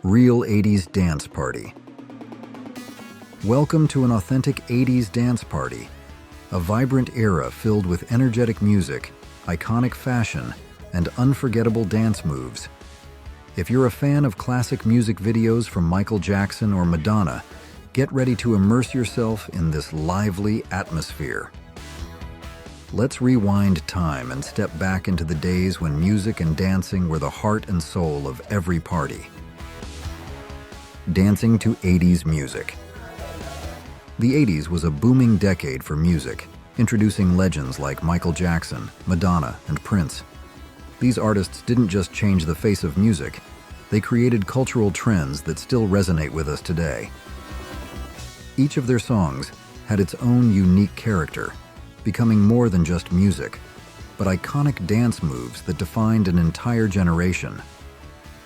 Real 80s Dance Party. Welcome to an authentic 80s dance party, a vibrant era filled with energetic music, iconic fashion, and unforgettable dance moves. If you're a fan of classic music videos from Michael Jackson or Madonna, get ready to immerse yourself in this lively atmosphere. Let's rewind time and step back into the days when music and dancing were the heart and soul of every party. Dancing to 80s music. The 80s was a booming decade for music, introducing legends like Michael Jackson, Madonna, and Prince. These artists didn't just change the face of music, they created cultural trends that still resonate with us today. Each of their songs had its own unique character, becoming more than just music, but iconic dance moves that defined an entire generation.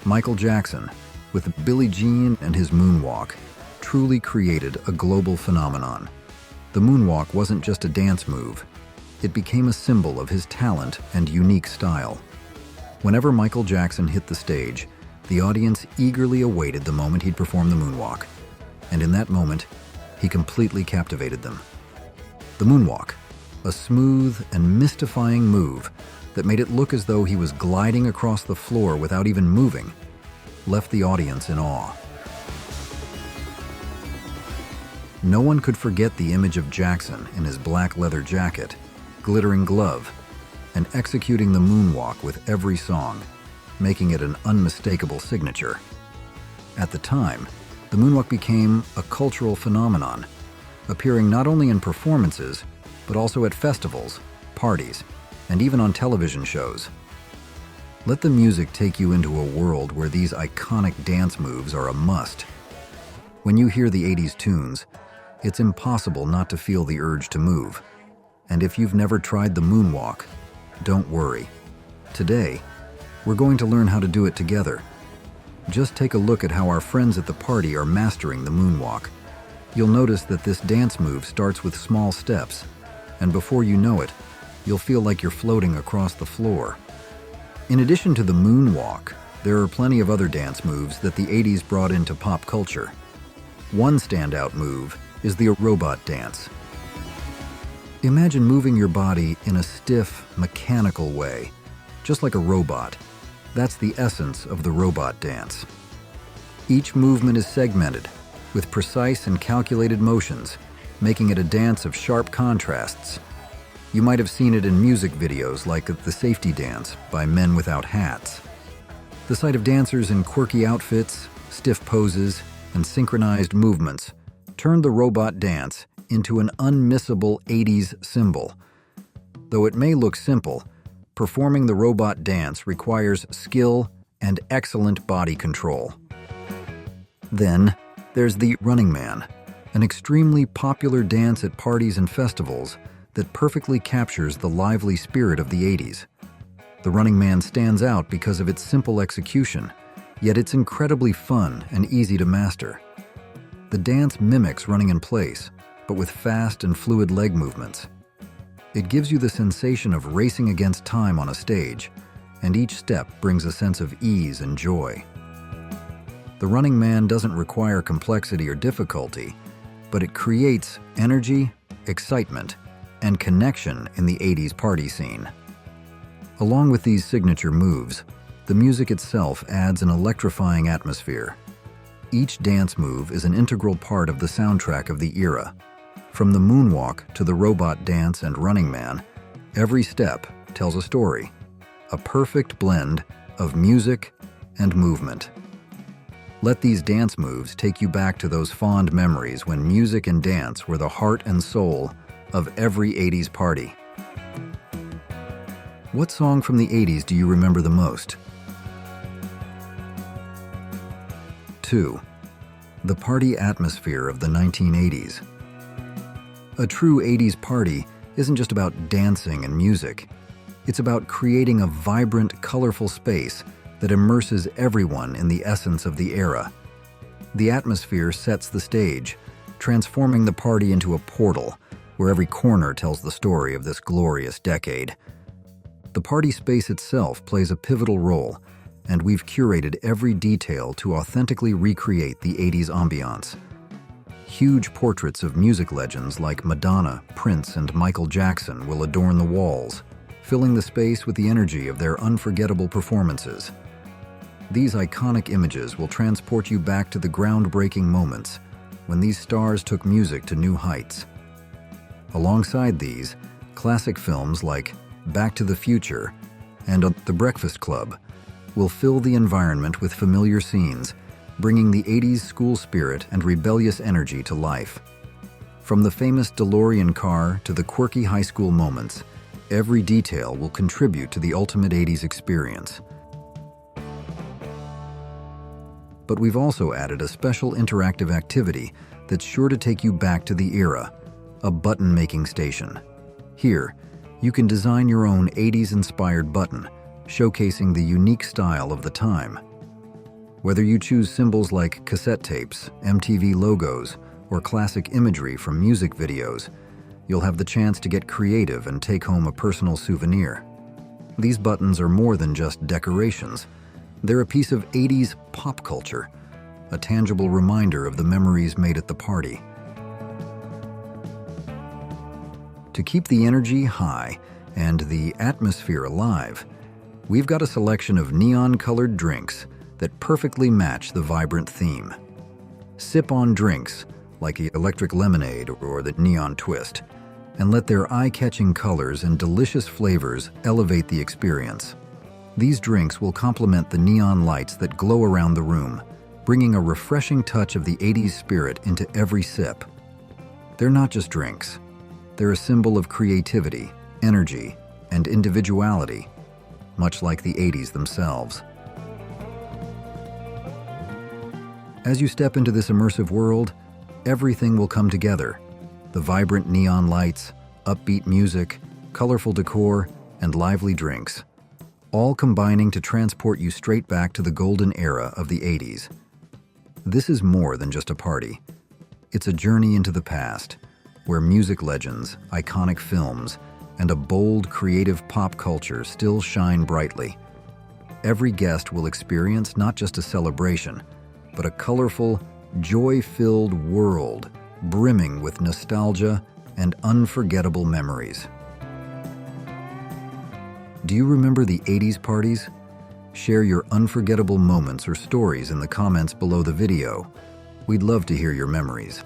Michael Jackson, with Billie Jean and his moonwalk, truly created a global phenomenon. The moonwalk wasn't just a dance move, it became a symbol of his talent and unique style. Whenever Michael Jackson hit the stage, the audience eagerly awaited the moment he'd perform the moonwalk, and in that moment, he completely captivated them. The moonwalk, a smooth and mystifying move that made it look as though he was gliding across the floor without even moving, left the audience in awe. No one could forget the image of Jackson in his black leather jacket, glittering glove, and executing the moonwalk with every song, making it an unmistakable signature. At the time, the moonwalk became a cultural phenomenon, appearing not only in performances, but also at festivals, parties, and even on television shows. Let the music take you into a world where these iconic dance moves are a must. When you hear the 80s tunes, it's impossible not to feel the urge to move. And if you've never tried the moonwalk, don't worry. Today, we're going to learn how to do it together. Just take a look at how our friends at the party are mastering the moonwalk. You'll notice that this dance move starts with small steps, and before you know it, you'll feel like you're floating across the floor. In addition to the moonwalk, there are plenty of other dance moves that the 80s brought into pop culture. One standout move is the robot dance. Imagine moving your body in a stiff, mechanical way, just like a robot. That's the essence of the robot dance. Each movement is segmented, with precise and calculated motions, making it a dance of sharp contrasts. You might have seen it in music videos like the Safety Dance by Men Without Hats. The sight of dancers in quirky outfits, stiff poses, and synchronized movements turned the robot dance into an unmissable 80s symbol. Though it may look simple, performing the robot dance requires skill and excellent body control. Then, there's the Running Man, an extremely popular dance at parties and festivals that perfectly captures the lively spirit of the 80s. The Running Man stands out because of its simple execution, yet it's incredibly fun and easy to master. The dance mimics running in place, but with fast and fluid leg movements. It gives you the sensation of racing against time on a stage, and each step brings a sense of ease and joy. The Running Man doesn't require complexity or difficulty, but it creates energy, excitement, and connection in the 80s party scene. Along with these signature moves, the music itself adds an electrifying atmosphere. Each dance move is an integral part of the soundtrack of the era. From the moonwalk to the robot dance and Running Man, every step tells a story, a perfect blend of music and movement. Let these dance moves take you back to those fond memories when music and dance were the heart and soul of every 80s party. What song from the 80s do you remember the most? 2. The party atmosphere of the 1980s. A true 80s party isn't just about dancing and music. It's about creating a vibrant, colorful space that immerses everyone in the essence of the era. The atmosphere sets the stage, transforming the party into a portal where every corner tells the story of this glorious decade. The party space itself plays a pivotal role, and we've curated every detail to authentically recreate the 80s ambiance. Huge portraits of music legends like Madonna, Prince, and Michael Jackson will adorn the walls, filling the space with the energy of their unforgettable performances. These iconic images will transport you back to the groundbreaking moments when these stars took music to new heights. Alongside these, classic films like Back to the Future and The Breakfast Club will fill the environment with familiar scenes, bringing the 80s school spirit and rebellious energy to life. From the famous DeLorean car to the quirky high school moments, every detail will contribute to the ultimate 80s experience. But we've also added a special interactive activity that's sure to take you back to the era, a button-making station. Here, you can design your own 80s-inspired button, showcasing the unique style of the time. Whether you choose symbols like cassette tapes, MTV logos, or classic imagery from music videos, you'll have the chance to get creative and take home a personal souvenir. These buttons are more than just decorations. They're a piece of 80s pop culture, a tangible reminder of the memories made at the party. To keep the energy high and the atmosphere alive, we've got a selection of neon-colored drinks that perfectly match the vibrant theme. Sip-on drinks like the electric lemonade or the neon twist, and let their eye-catching colors and delicious flavors elevate the experience. These drinks will complement the neon lights that glow around the room, bringing a refreshing touch of the 80s spirit into every sip. They're not just drinks. They're a symbol of creativity, energy, and individuality, much like the 80s themselves. As you step into this immersive world, everything will come together. The vibrant neon lights, upbeat music, colorful decor, and lively drinks, all combining to transport you straight back to the golden era of the 80s. This is more than just a party. It's a journey into the past, where music legends, iconic films, and a bold, creative pop culture still shine brightly. Every guest will experience not just a celebration, but a colorful, joy-filled world brimming with nostalgia and unforgettable memories. Do you remember the 80s parties? Share your unforgettable moments or stories in the comments below the video. We'd love to hear your memories.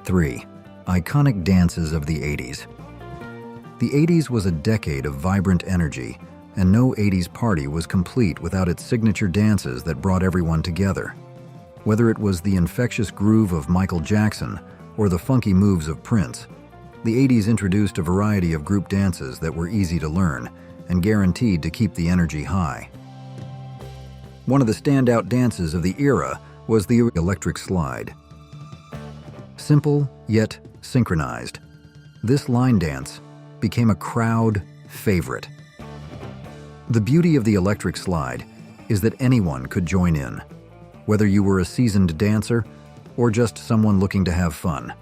3. Iconic dances of the 80s. The 80s was a decade of vibrant energy, and no 80s party was complete without its signature dances that brought everyone together. Whether it was the infectious groove of Michael Jackson or the funky moves of Prince, the 80s introduced a variety of group dances that were easy to learn and guaranteed to keep the energy high. One of the standout dances of the era was the electric slide. Simple, yet synchronized, this line dance became a crowd favorite. The beauty of the electric slide is that anyone could join in, whether you were a seasoned dancer or just someone looking to have fun.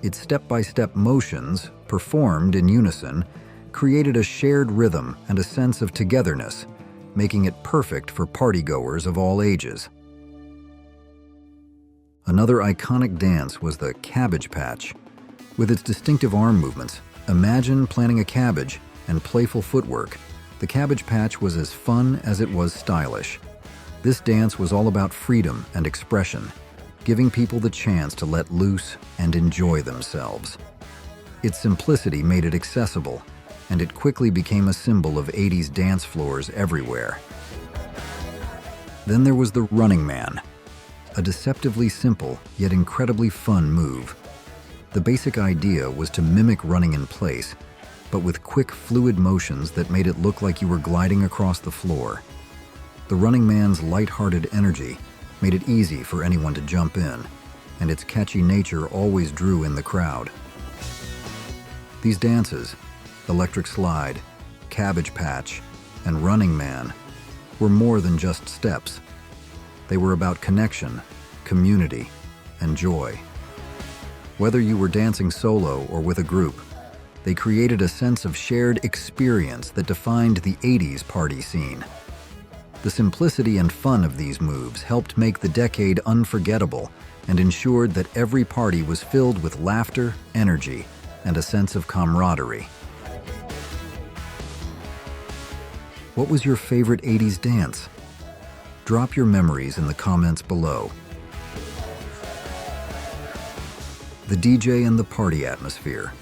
Its step-by-step motions, performed in unison, created a shared rhythm and a sense of togetherness, making it perfect for partygoers of all ages. Another iconic dance was the cabbage patch. With its distinctive arm movements, imagine planting a cabbage and playful footwork. The cabbage patch was as fun as it was stylish. This dance was all about freedom and expression, giving people the chance to let loose and enjoy themselves. Its simplicity made it accessible, and it quickly became a symbol of 80s dance floors everywhere. Then there was the running man, a deceptively simple yet incredibly fun move. The basic idea was to mimic running in place, but with quick, fluid motions that made it look like you were gliding across the floor. The running man's light-hearted energy made it easy for anyone to jump in, and its catchy nature always drew in the crowd. These dances, electric slide, cabbage patch, and running man, were more than just steps. They were about connection, community, and joy. Whether you were dancing solo or with a group, They created a sense of shared experience that defined the 80s party scene. The simplicity and fun of these moves helped make the decade unforgettable and ensured that every party was filled with laughter, energy, and a sense of camaraderie. What was your favorite 80s dance? Drop your memories in the comments below. The DJ and the party atmosphere.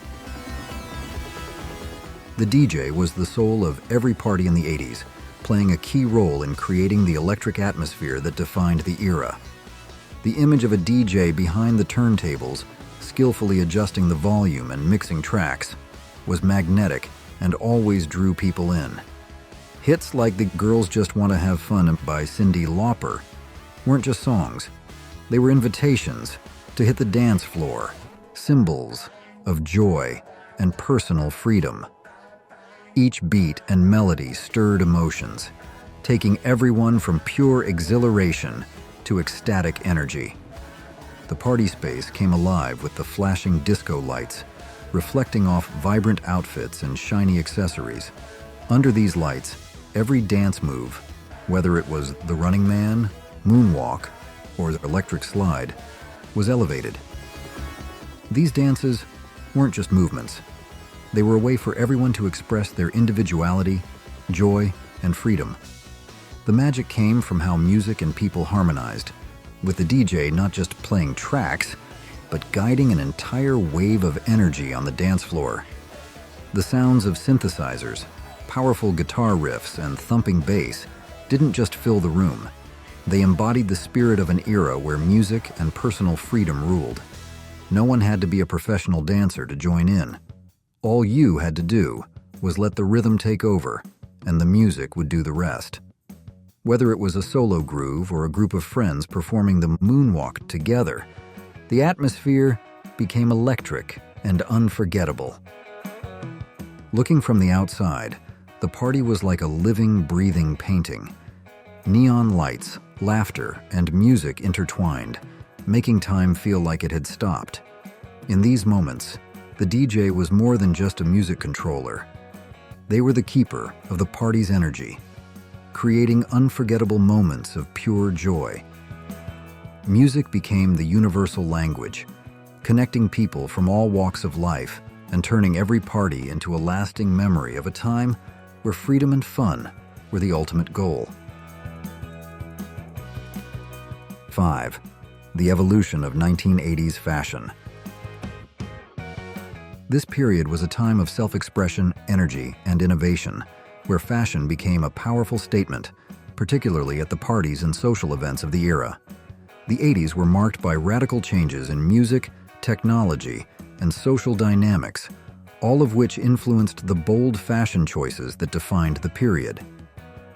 The DJ was the soul of every party in the 80s, playing a key role in creating the electric atmosphere that defined the era. The image of a DJ behind the turntables, skillfully adjusting the volume and mixing tracks, was magnetic and always drew people in. Hits like the Girls Just Want to Have Fun by Cyndi Lauper weren't just songs. They were invitations to hit the dance floor, symbols of joy and personal freedom. Each beat and melody stirred emotions, taking everyone from pure exhilaration to ecstatic energy. The party space came alive with the flashing disco lights, reflecting off vibrant outfits and shiny accessories. Under these lights, every dance move, whether it was the running man, moonwalk, or the electric slide, was elevated. These dances weren't just movements. They were a way for everyone to express their individuality, joy, and freedom. The magic came from how music and people harmonized, with the DJ not just playing tracks, but guiding an entire wave of energy on the dance floor. The sounds of synthesizers, powerful guitar riffs, and thumping bass didn't just fill the room. They embodied the spirit of an era where music and personal freedom ruled. No one had to be a professional dancer to join in. All you had to do was let the rhythm take over, and the music would do the rest. Whether it was a solo groove or a group of friends performing the moonwalk together, the atmosphere became electric and unforgettable. Looking from the outside, the party was like a living, breathing painting. Neon lights, laughter, and music intertwined, making time feel like it had stopped. In these moments, the DJ was more than just a music controller. They were the keeper of the party's energy, creating unforgettable moments of pure joy. Music became the universal language, connecting people from all walks of life and turning every party into a lasting memory of a time where freedom and fun were the ultimate goal. 5. The evolution of 1980s fashion. This period was a time of self-expression, energy, and innovation, where fashion became a powerful statement, particularly at the parties and social events of the era. The 80s were marked by radical changes in music, technology, and social dynamics, all of which influenced the bold fashion choices that defined the period.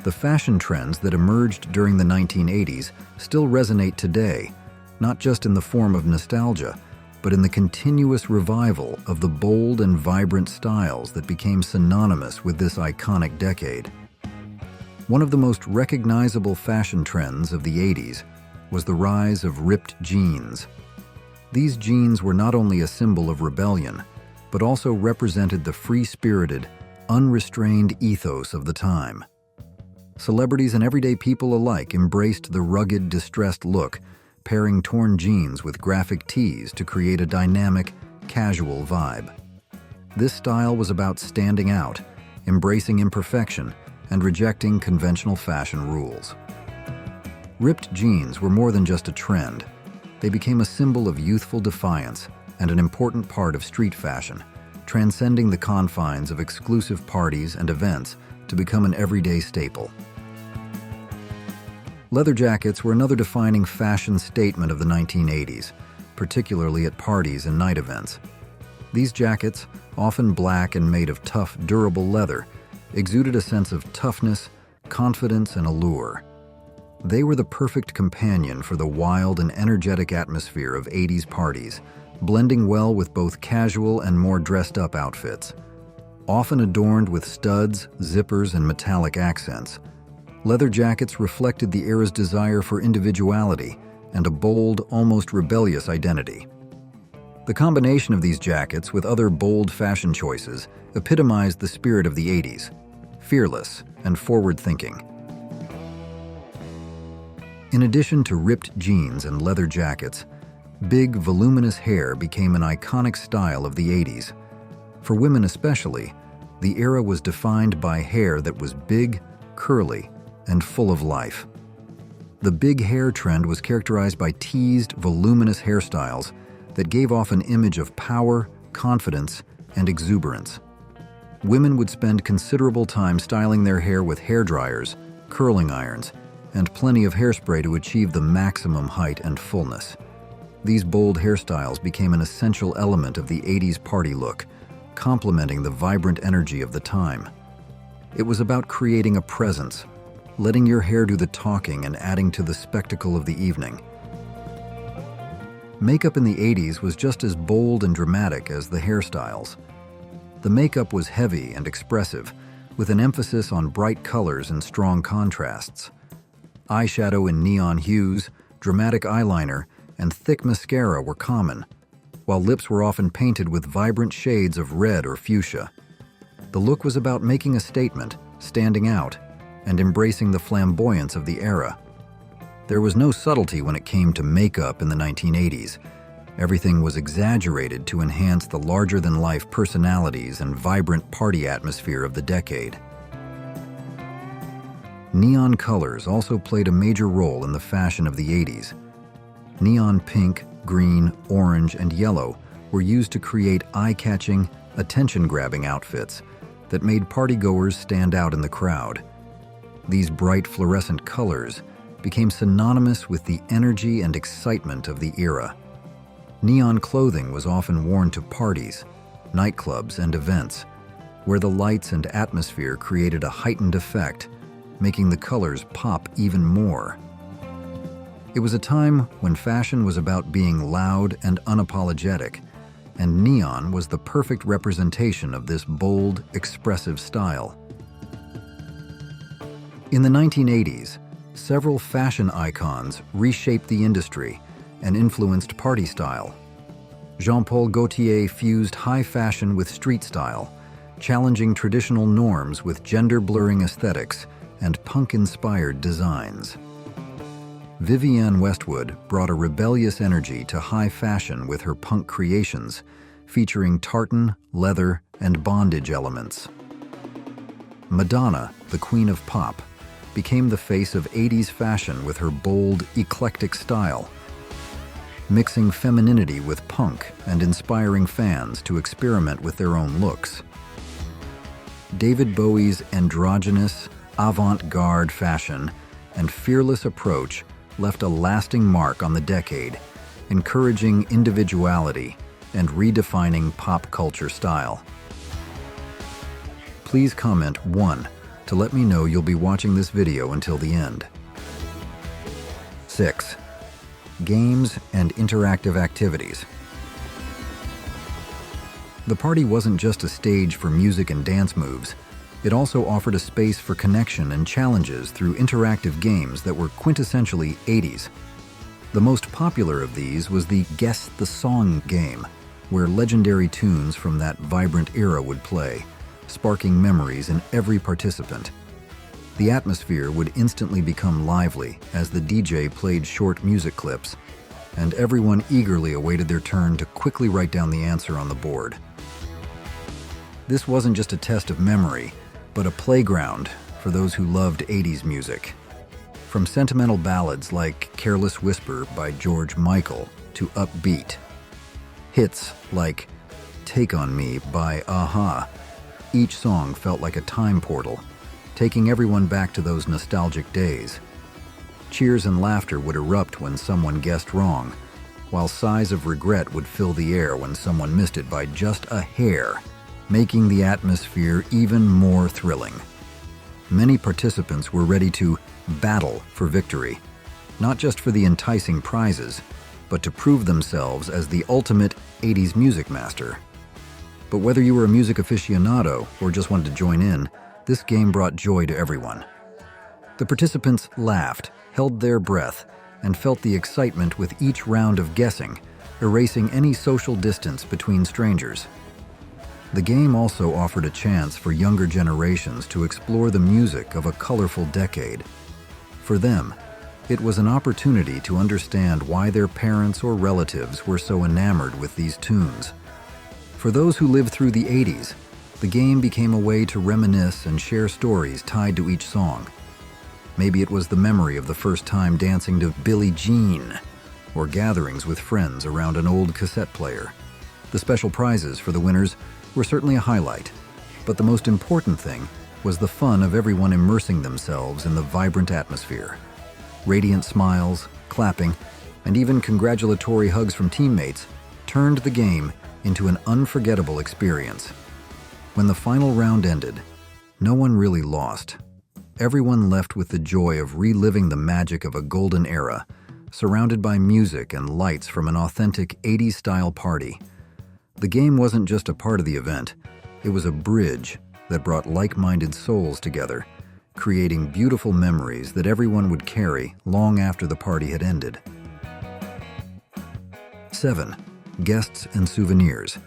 The fashion trends that emerged during the 1980s still resonate today, not just in the form of nostalgia, but in the continuous revival of the bold and vibrant styles that became synonymous with this iconic decade. One of the most recognizable fashion trends of the 80s was the rise of ripped jeans. These jeans were not only a symbol of rebellion, but also represented the free-spirited, unrestrained ethos of the time. Celebrities and everyday people alike embraced the rugged, distressed look, pairing torn jeans with graphic tees to create a dynamic, casual vibe. This style was about standing out, embracing imperfection, and rejecting conventional fashion rules. Ripped jeans were more than just a trend. They became a symbol of youthful defiance and an important part of street fashion, transcending the confines of exclusive parties and events to become an everyday staple. Leather jackets were another defining fashion statement of the 1980s, particularly at parties and night events. These jackets, often black and made of tough, durable leather, exuded a sense of toughness, confidence, and allure. They were the perfect companion for the wild and energetic atmosphere of 80s parties, blending well with both casual and more dressed-up outfits. Often adorned with studs, zippers, and metallic accents, leather jackets reflected the era's desire for individuality and a bold, almost rebellious identity. The combination of these jackets with other bold fashion choices epitomized the spirit of the 80s, fearless and forward-thinking. In addition to ripped jeans and leather jackets, big, voluminous hair became an iconic style of the 80s. For women especially, the era was defined by hair that was big, curly, and full of life. The big hair trend was characterized by teased, voluminous hairstyles that gave off an image of power, confidence, and exuberance. Women would spend considerable time styling their hair with hair dryers, curling irons, and plenty of hairspray to achieve the maximum height and fullness. These bold hairstyles became an essential element of the 80s party look, complementing the vibrant energy of the time. It was about creating a presence, letting your hair do the talking and adding to the spectacle of the evening. Makeup in the 80s was just as bold and dramatic as the hairstyles. The makeup was heavy and expressive, with an emphasis on bright colors and strong contrasts. Eyeshadow in neon hues, dramatic eyeliner, and thick mascara were common, while lips were often painted with vibrant shades of red or fuchsia. The look was about making a statement, standing out, and embracing the flamboyance of the era. There was no subtlety when it came to makeup in the 1980s. Everything was exaggerated to enhance the larger-than-life personalities and vibrant party atmosphere of the decade. Neon colors also played a major role in the fashion of the 80s. Neon pink, green, orange, and yellow were used to create eye-catching, attention-grabbing outfits that made partygoers stand out in the crowd. These bright fluorescent colors became synonymous with the energy and excitement of the era. Neon clothing was often worn to parties, nightclubs, and events, where the lights and atmosphere created a heightened effect, making the colors pop even more. It was a time when fashion was about being loud and unapologetic, and neon was the perfect representation of this bold, expressive style. In the 1980s, several fashion icons reshaped the industry and influenced party style. Jean-Paul Gaultier fused high fashion with street style, challenging traditional norms with gender-blurring aesthetics and punk-inspired designs. Vivienne Westwood brought a rebellious energy to high fashion with her punk creations, featuring tartan, leather, and bondage elements. Madonna, the queen of pop, became the face of 80s fashion with her bold, eclectic style, mixing femininity with punk and inspiring fans to experiment with their own looks. David Bowie's androgynous, avant-garde fashion and fearless approach left a lasting mark on the decade, encouraging individuality and redefining pop culture style. Please comment 1 to let me know you'll be watching this video until the end. 6. Games and interactive activities. The party wasn't just a stage for music and dance moves. It also offered a space for connection and challenges through interactive games that were quintessentially 80s. The most popular of these was the Guess the Song game, where legendary tunes from that vibrant era would play, sparking memories in every participant. The atmosphere would instantly become lively as the DJ played short music clips, and everyone eagerly awaited their turn to quickly write down the answer on the board. This wasn't just a test of memory, but a playground for those who loved 80s music. From sentimental ballads like Careless Whisper by George Michael to upbeat hits like Take On Me by a-ha, each song felt like a time portal, taking everyone back to those nostalgic days. Cheers and laughter would erupt when someone guessed wrong, while sighs of regret would fill the air when someone missed it by just a hair, making the atmosphere even more thrilling. Many participants were ready to battle for victory, not just for the enticing prizes, but to prove themselves as the ultimate 80s music master. But whether you were a music aficionado or just wanted to join in, this game brought joy to everyone. The participants laughed, held their breath, and felt the excitement with each round of guessing, erasing any social distance between strangers. The game also offered a chance for younger generations to explore the music of a colorful decade. For them, it was an opportunity to understand why their parents or relatives were so enamored with these tunes. For those who lived through the 80s, the game became a way to reminisce and share stories tied to each song. Maybe it was the memory of the first time dancing to Billie Jean, or gatherings with friends around an old cassette player. The special prizes for the winners were certainly a highlight, but the most important thing was the fun of everyone immersing themselves in the vibrant atmosphere. Radiant smiles, clapping, and even congratulatory hugs from teammates turned the game into an unforgettable experience. When the final round ended, no one really lost. Everyone left with the joy of reliving the magic of a golden era, surrounded by music and lights from an authentic 80s-style party. The game wasn't just a part of the event, it was a bridge that brought like-minded souls together, creating beautiful memories that everyone would carry long after the party had ended. 7. Guests and souvenirs.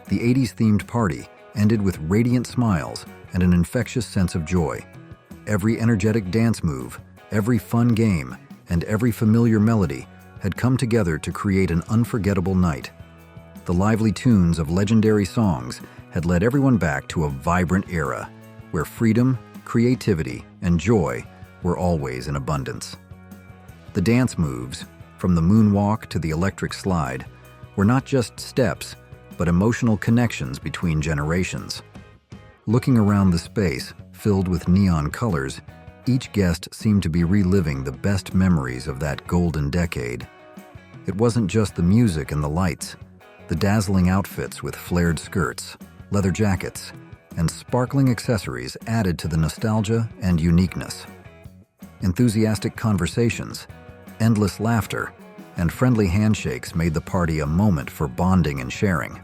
The 80s-themed party ended with radiant smiles and an infectious sense of joy. Every energetic dance move, every fun game, and every familiar melody had come together to create an unforgettable night. The lively tunes of legendary songs had led everyone back to a vibrant era, where freedom, creativity, and joy were always in abundance. The dance moves, from the moonwalk to the electric slide, were not just steps, but emotional connections between generations. Looking around the space, filled with neon colors, each guest seemed to be reliving the best memories of that golden decade. It wasn't just the music and the lights. The dazzling outfits with flared skirts, leather jackets, and sparkling accessories added to the nostalgia and uniqueness. Enthusiastic conversations, endless laughter, and friendly handshakes made the party a moment for bonding and sharing.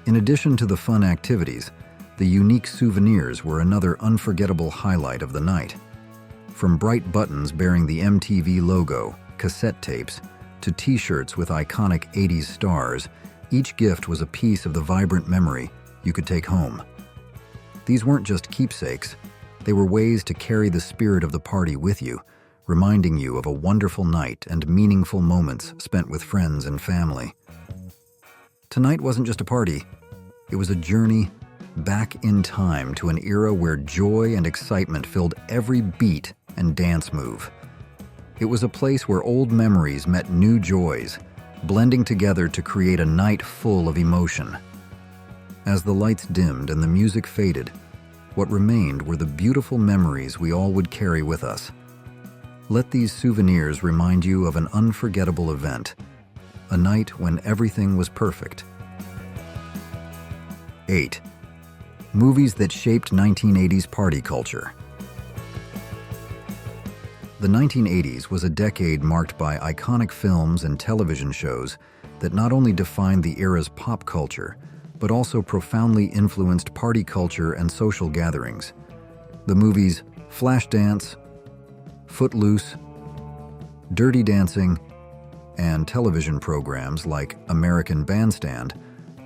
In addition to the fun activities, the unique souvenirs were another unforgettable highlight of the night. From bright buttons bearing the MTV logo, cassette tapes, to t-shirts with iconic 80s stars, each gift was a piece of the vibrant memory you could take home. These weren't just keepsakes, they were ways to carry the spirit of the party with you, reminding you of a wonderful night and meaningful moments spent with friends and family. Tonight wasn't just a party, it was a journey back in time to an era where joy and excitement filled every beat and dance move. It was a place where old memories met new joys, blending together to create a night full of emotion. As the lights dimmed and the music faded, what remained were the beautiful memories we all would carry with us. Let these souvenirs remind you of an unforgettable event, a night when everything was perfect. 8. Movies that shaped 1980s party culture. The 1980s was a decade marked by iconic films and television shows that not only defined the era's pop culture, but also profoundly influenced party culture and social gatherings. The movies Flashdance, Footloose, Dirty Dancing, and television programs like American Bandstand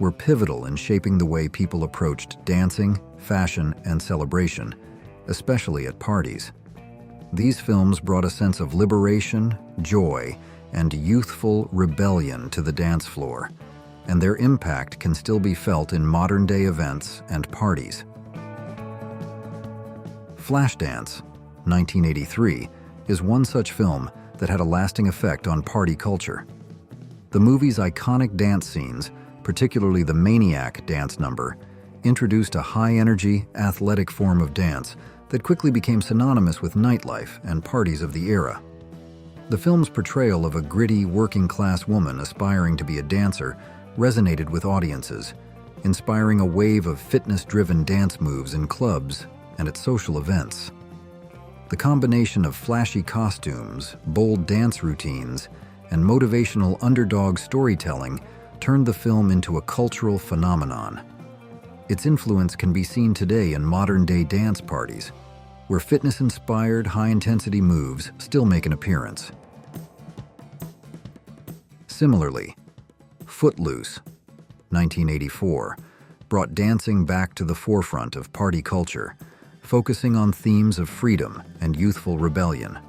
were pivotal in shaping the way people approached dancing, fashion, and celebration, especially at parties. These films brought a sense of liberation, joy, and youthful rebellion to the dance floor, and their impact can still be felt in modern-day events and parties. Flashdance, 1983, is one such film that had a lasting effect on party culture. The movie's iconic dance scenes, particularly the Maniac dance number, introduced a high-energy, athletic form of dance that quickly became synonymous with nightlife and parties of the era. The film's portrayal of a gritty, working-class woman aspiring to be a dancer resonated with audiences, inspiring a wave of fitness-driven dance moves in clubs and at social events. The combination of flashy costumes, bold dance routines, and motivational underdog storytelling turned the film into a cultural phenomenon. Its influence can be seen today in modern-day dance parties, where fitness-inspired, high-intensity moves still make an appearance. Similarly, Footloose, 1984, brought dancing back to the forefront of party culture, focusing on themes of freedom and youthful rebellion.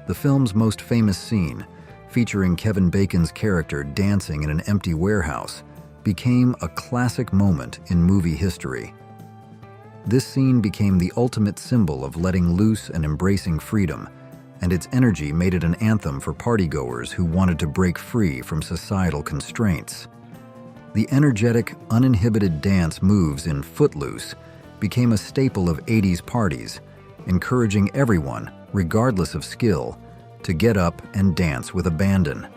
The film's most famous scene, featuring Kevin Bacon's character dancing in an empty warehouse, became a classic moment in movie history. This scene became the ultimate symbol of letting loose and embracing freedom, and its energy made it an anthem for partygoers who wanted to break free from societal constraints. The energetic, uninhibited dance moves in Footloose became a staple of 80s parties, encouraging everyone, regardless of skill, to get up and dance with abandon.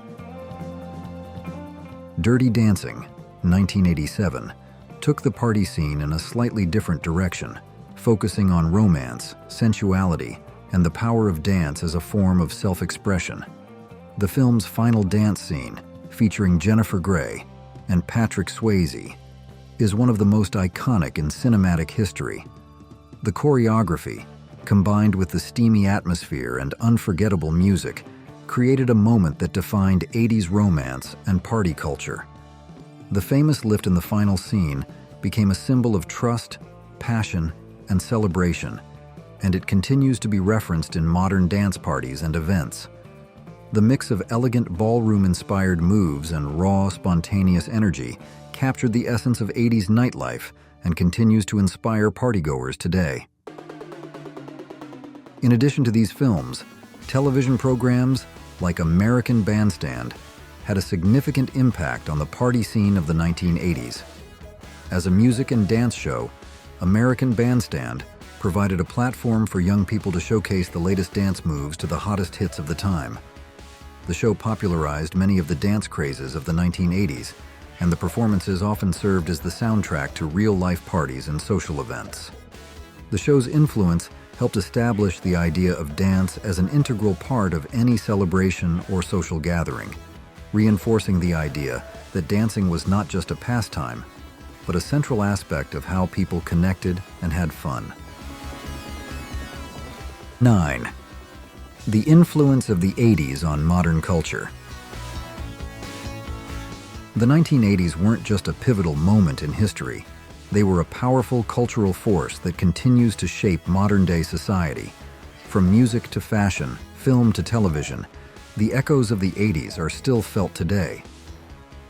Dirty Dancing, 1987, took the party scene in a slightly different direction, focusing on romance, sensuality, and the power of dance as a form of self-expression. The film's final dance scene, featuring Jennifer Grey and Patrick Swayze, is one of the most iconic in cinematic history. The choreography, combined with the steamy atmosphere and unforgettable music, created a moment that defined 80s romance and party culture. The famous lift in the final scene became a symbol of trust, passion, and celebration, and it continues to be referenced in modern dance parties and events. The mix of elegant ballroom-inspired moves and raw, spontaneous energy captured the essence of 80s nightlife and continues to inspire partygoers today. In addition to these films, television programs like American Bandstand had a significant impact on the party scene of the 1980s. As a music and dance show, American Bandstand provided a platform for young people to showcase the latest dance moves to the hottest hits of the time. The show popularized many of the dance crazes of the 1980s, and the performances often served as the soundtrack to real-life parties and social events. The show's influence helped establish the idea of dance as an integral part of any celebration or social gathering, reinforcing the idea that dancing was not just a pastime, but a central aspect of how people connected and had fun. 9. The influence of the 80s on modern culture. The 1980s weren't just a pivotal moment in history. They were a powerful cultural force that continues to shape modern-day society. From music to fashion, film to television, the echoes of the 80s are still felt today.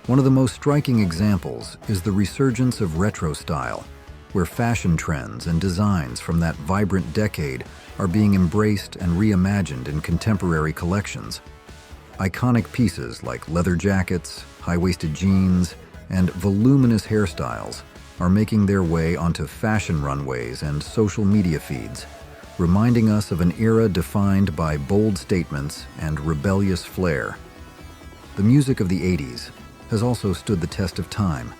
One of the most striking examples is the resurgence of retro style, where fashion trends and designs from that vibrant decade are being embraced and reimagined in contemporary collections. Iconic pieces like leather jackets, high-waisted jeans, and voluminous hairstyles are making their way onto fashion runways and social media feeds, reminding us of an era defined by bold statements and rebellious flair. The music of the 80s has also stood the test of time,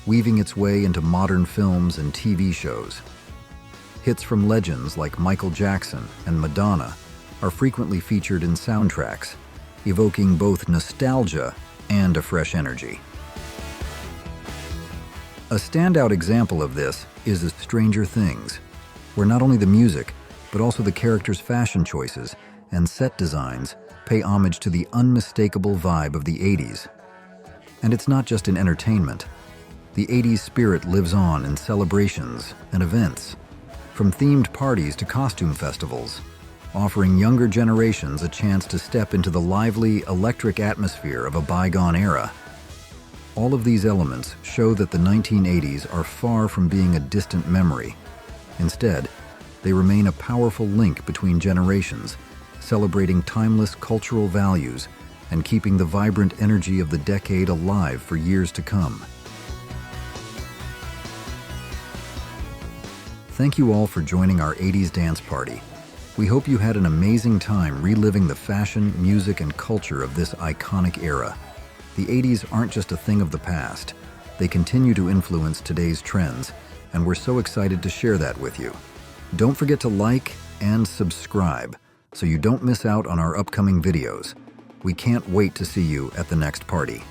weaving its way into modern films and TV shows. Hits from legends like Michael Jackson and Madonna are frequently featured in soundtracks, evoking both nostalgia and a fresh energy. A standout example of this is Stranger Things, where not only the music, but also the characters' fashion choices and set designs pay homage to the unmistakable vibe of the 80s. And it's not just in entertainment. The 80s spirit lives on in celebrations and events, from themed parties to costume festivals, offering younger generations a chance to step into the lively, electric atmosphere of a bygone era. All of these elements show that the 1980s are far from being a distant memory. Instead, they remain a powerful link between generations, celebrating timeless cultural values and keeping the vibrant energy of the decade alive for years to come. Thank you all for joining our 80s dance party. We hope you had an amazing time reliving the fashion, music, and culture of this iconic era. The 80s aren't just a thing of the past. They continue to influence today's trends, and we're so excited to share that with you. Don't forget to like and subscribe so you don't miss out on our upcoming videos. We can't wait to see you at the next party.